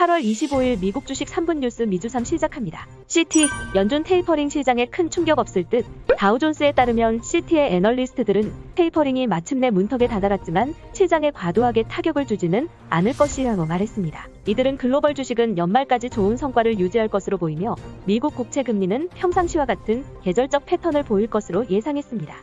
8월 25일 미국 주식 3분 뉴스 미주삼 시작합니다. CT, 연준 테이퍼링 시장에 큰 충격 없을 듯. 다우존스에 따르면 CT의 애널리스트들은 테이퍼링이 마침내 문턱에 다다랐지만 시장에 과도하게 타격을 주지는 않을 것이라고 말했습니다. 이들은 글로벌 주식은 연말까지 좋은 성과를 유지할 것으로 보이며 미국 국채 금리는 평상시와 같은 계절적 패턴을 보일 것으로 예상했습니다.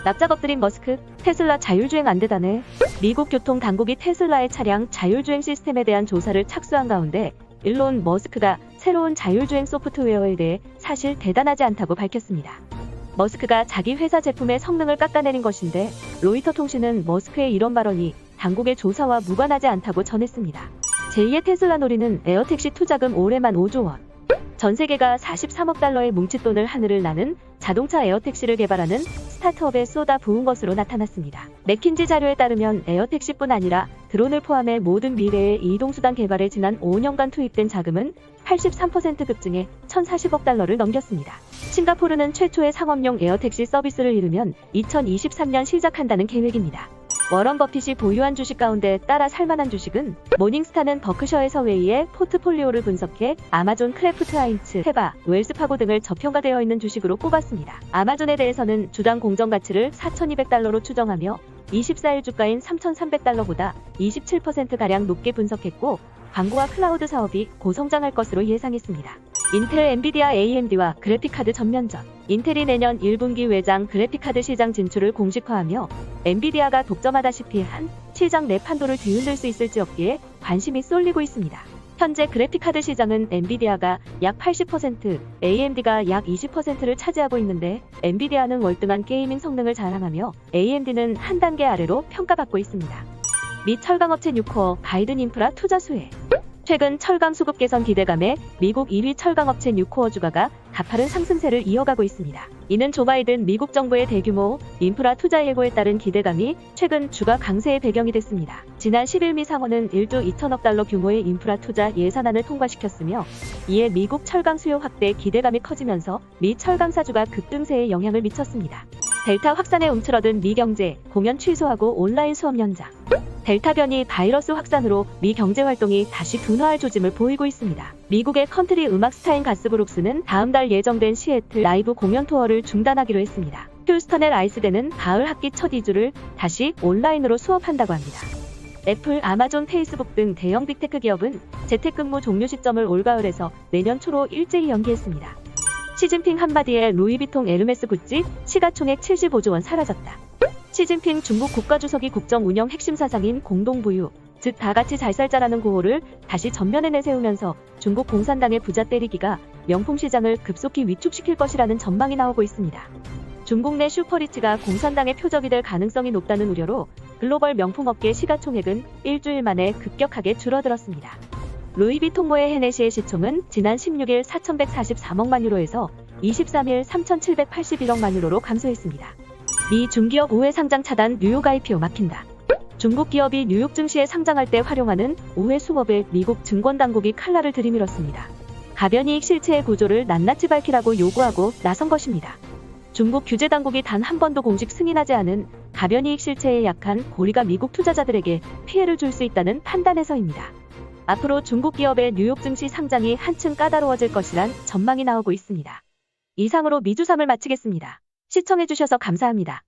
납작 엎드린 머스크, 테슬라 자율주행 안 되다네. 미국 교통당국이 테슬라의 차량 자율주행 시스템에 대한 조사를 착수한 가운데 일론 머스크가 새로운 자율주행 소프트웨어에 대해 사실 대단하지 않다고 밝혔습니다. 머스크가 자기 회사 제품의 성능을 깎아내린 것인데 로이터 통신은 머스크의 이런 발언이 당국의 조사와 무관하지 않다고 전했습니다. 제2의 테슬라 놀이는 에어택시 투자금 올해만 5조 원. 전 세계가 43억 달러의 뭉칫돈을 하늘을 나는 자동차 에어택시를 개발하는 스타트업에 쏟아 부은 것으로 나타났습니다. 맥킨지 자료에 따르면 에어택시뿐 아니라 드론을 포함해 모든 미래의 이동수단 개발에 지난 5년간 투입된 자금은 83% 급증해 1,040억 달러를 넘겼습니다. 싱가포르는 최초의 상업용 에어택시 서비스를 이루면 2023년 시작한다는 계획입니다. 워런 버핏이 보유한 주식 가운데 따라 살만한 주식은 모닝스타는 버크셔에서 웨이의 포트폴리오를 분석해 아마존, 크래프트 하인츠, 테바, 웰스파고 등을 저평가되어 있는 주식으로 꼽았습니다. 아마존에 대해서는 주당 공정 가치를 4,200달러로 추정하며 24일 주가인 3,300달러보다 27%가량 높게 분석했고 광고와 클라우드 사업이 고성장할 것으로 예상했습니다. 인텔, 엔비디아, AMD와 그래픽카드 전면전. 인텔이 내년 1분기 외장 그래픽카드 시장 진출을 공식화하며 엔비디아가 독점하다시피 한 시장 내 판도를 뒤흔들 수 있을지 없기에 관심이 쏠리고 있습니다. 현재 그래픽카드 시장은 엔비디아가 약 80%, AMD가 약 20%를 차지하고 있는데 엔비디아는 월등한 게이밍 성능을 자랑하며 AMD는 한 단계 아래로 평가받고 있습니다. 미 철강업체 뉴코어, 바이든 인프라 투자 수혜. 최근 철강 수급 개선 기대감에 미국 1위 철강업체 뉴코어 주가가 가파른 상승세를 이어가고 있습니다. 이는 조 바이든 미국 정부의 대규모 인프라 투자 예고에 따른 기대감이 최근 주가 강세의 배경이 됐습니다. 지난 10일 미 상원은 1조 2천억 달러 규모의 인프라 투자 예산안을 통과시켰으며 이에 미국 철강 수요 확대 기대감이 커지면서 미 철강사주가 급등세에 영향을 미쳤습니다. 델타 확산에 움츠러든 미 경제, 공연 취소하고 온라인 수업 연장. 델타 변이 바이러스 확산으로 미 경제 활동이 다시 둔화할 조짐을 보이고 있습니다. 미국의 컨트리 음악 스타인 가스브룩스는 다음 달 예정된 시애틀 라이브 공연 투어를 중단하기로 했습니다. 휴스턴의 라이스대는 가을 학기 첫 2주를 다시 온라인으로 수업한다고 합니다. 애플, 아마존, 페이스북 등 대형 빅테크 기업은 재택근무 종료 시점을 올가을에서 내년 초로 일제히 연기했습니다. 시진핑 한마디에 루이비통, 에르메스 굿즈 시가총액 75조 원 사라졌다. 시진핑 중국 국가주석이 국정 운영 핵심 사상인 공동부유, 즉 다같이 잘 살자라는 구호를 다시 전면에 내세우면서 중국 공산당의 부자 때리기가 명품 시장을 급속히 위축시킬 것이라는 전망이 나오고 있습니다. 중국 내 슈퍼리츠가 공산당의 표적이 될 가능성이 높다는 우려로 글로벌 명품업계 시가총액은 일주일 만에 급격하게 줄어들었습니다. 루이비통모의 헤네시의 시총은 지난 16일 4,144억만 유로에서 23일 3,781억만 유로로 감소했습니다. 미 중기업 우회 상장 차단, 뉴욕 IPO 막힌다. 중국 기업이 뉴욕 증시에 상장할 때 활용하는 우회 수법에 미국 증권당국이 칼날을 들이밀었습니다. 가변이익 실체의 구조를 낱낱이 밝히라고 요구하고 나선 것입니다. 중국 규제당국이 단 한 번도 공식 승인하지 않은 가변이익 실체에 약한 고리가 미국 투자자들에게 피해를 줄 수 있다는 판단에서입니다. 앞으로 중국 기업의 뉴욕 증시 상장이 한층 까다로워질 것이란 전망이 나오고 있습니다. 이상으로 미주삼을 마치겠습니다. 시청해주셔서 감사합니다.